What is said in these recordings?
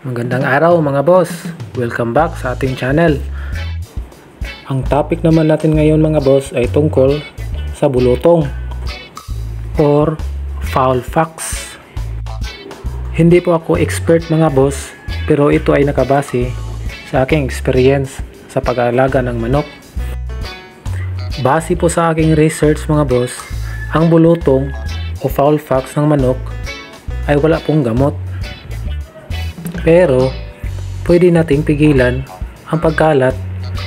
Magandang araw mga boss, welcome back sa ating channel. Ang topic naman natin ngayon mga boss ay tungkol sa bulutong or foul fox. Hindi po ako expert mga boss, pero ito ay nakabase sa aking experience sa pag-aalaga ng manok. Base po sa aking research mga boss, ang bulutong o foul fox ng manok ay wala pong gamot. Pero, pwede nating pigilan ang pagkalat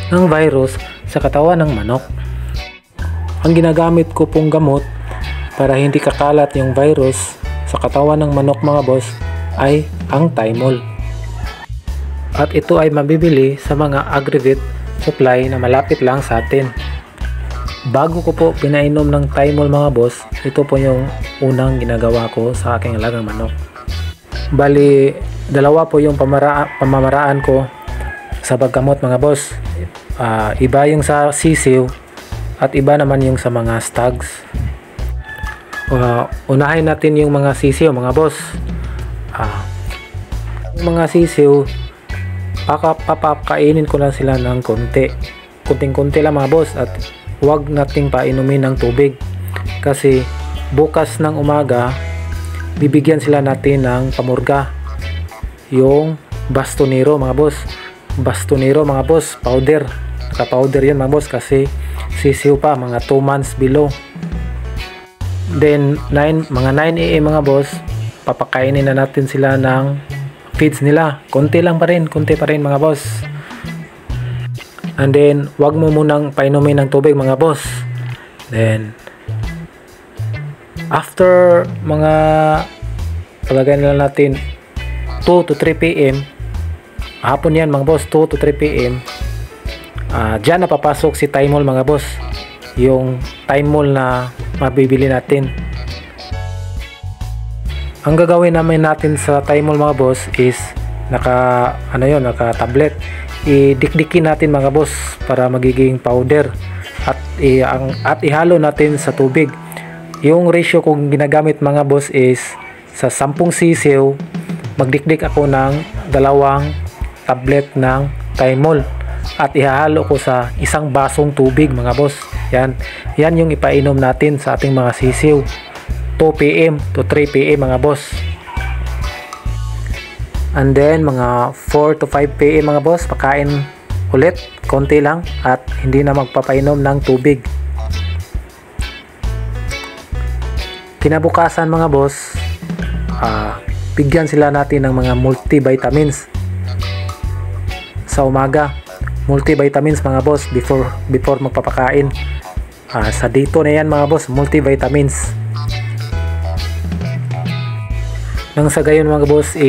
ng virus sa katawan ng manok. Ang ginagamit ko pong gamot para hindi kakalat yung virus sa katawan ng manok mga boss ay ang Thymol. At ito ay mabibili sa mga Agrivet supply na malapit lang sa atin. Bago ko po pinainom ng Thymol mga boss, ito po yung unang ginagawa ko sa aking alagang manok. Bali, dalawa po yung pamamaraan ko sa paggamot mga boss. Iba yung sa sisiw at iba naman yung sa mga stags. Unahin natin yung mga sisiw mga boss. Yung mga sisiw, papakainin ko lang sila ng kunting-kunti lang mga boss, at huwag nating painumin ng tubig kasi bukas ng umaga bibigyan sila natin ng pamurga, yung bastonero mga boss. Bastonero mga boss, powder. Naka-powder yan mga boss kasi sisiw pa, mga 2 months below. Then mga 9 AM mga boss, papakainin na natin sila ng feeds nila. Konti pa rin mga boss. And then wag mo munang painumin ng tubig mga boss. Then after mga palagay na natin 2 to 3 PM, hapon yan mga boss, 2 to 3 PM, dyan na papasok si Thymol mga boss, yung Thymol na mabibili natin. Ang gagawin natin sa Thymol mga boss is naka tablet. Idikdikin natin mga boss para magiging powder at ihalo natin sa tubig. Yung ratio kong ginagamit mga boss is sa 10 sisiw, magdikdik ako ng 2 tablet ng Thymol at ihahalo ko sa 1 basong tubig mga boss. Yan yung ipainom natin sa ating mga sisiw 2 PM to 3 PM mga boss. And then mga 4 to 5 PM mga boss, pakain ulit, konti lang at hindi na magpapainom ng tubig. Kinabukasan mga boss, bigyan sila natin ng mga multivitamins sa umaga. Multivitamins mga boss before magpapakain. Sa dito na yan mga boss, multivitamins. Nang sa gayon mga boss,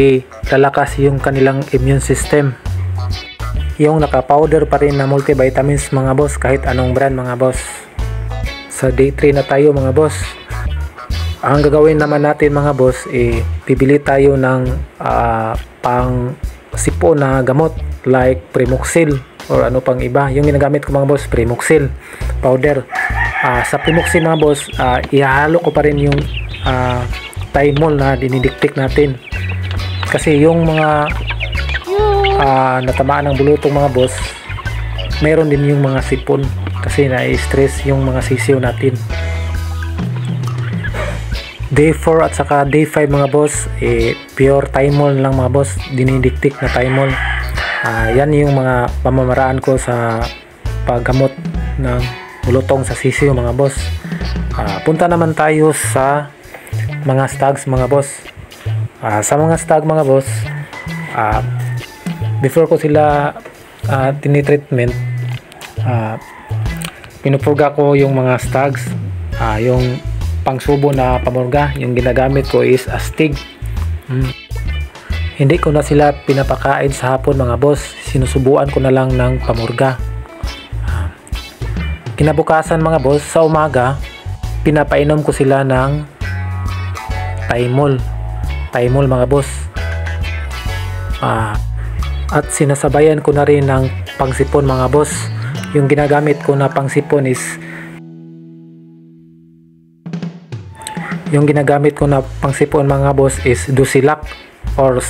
lalakas yung kanilang immune system. Yung naka-powder pa rin na multivitamins mga boss, kahit anong brand mga boss. Sa day 3 na tayo mga boss. Ang gagawin naman natin mga boss, bibili tayo ng pang sipo na gamot like Primoxil or ano pang iba. Yung ginagamit ko mga boss, Primoxil powder. Sa Primoxil mga boss, ihahalo ko pa rin yung Thymol na dinidiktik natin. Kasi yung mga natamaan ng bulutong mga boss, mayroon din yung mga sipon kasi na-stress yung mga sisiw natin. Day 4 at saka day 5 mga boss, pure Thymol lang mga boss, dinidiktik na Thymol. Yan yung mga pamamaraan ko sa paggamot ng bulutong sa sisiw mga boss. Punta naman tayo sa mga stags mga boss. Sa mga stag mga boss, before ko sila tinitreatment, pinupurga ko yung mga stags. Yung pangsubo na pamurga, yung ginagamit ko is astig. Hindi ko na sila pinapakain sa hapon mga boss, sinusubuan ko na lang ng pamurga. Kinabukasan mga boss, sa umaga pinapainom ko sila ng Thymol mga boss. At sinasabayan ko na rin ng pangsipon mga boss. Yung ginagamit ko na pangsipon is Yung ginagamit ko na pangsipon mga boss is Dosilac or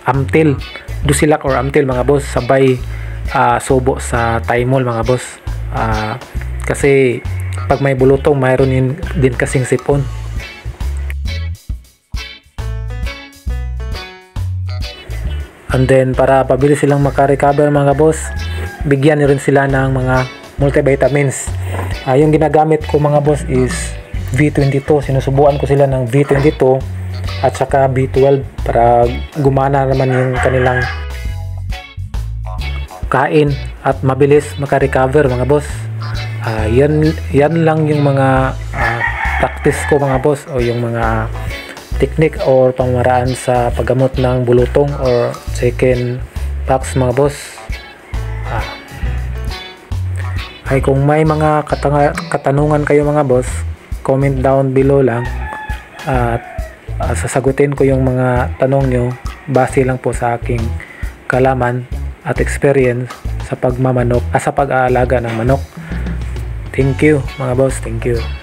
amtil, dusilak or amtil mga boss, sabay subo sa Thymol mga boss. Kasi pag may bulutong mayroon din kasing sipon. And then para pabilis silang makarecover mga boss, bigyan niyo rin sila ng mga multivitamins. Yung ginagamit ko mga boss is V22. Sinusubuan ko sila ng V22 at saka B12 para gumana naman yung kanilang kain at mabilis makarecover mga boss. Yan lang yung mga practice ko mga boss, o yung mga technique or pamaraan sa paggamot ng bulutong or chicken pox mga boss. Ay kung may mga katanungan kayo mga boss, comment down below lang at sasagutin ko yung mga tanong nyo base lang po sa aking kalaman at experience sa pag-aalaga ng manok. Thank you mga boss, thank you.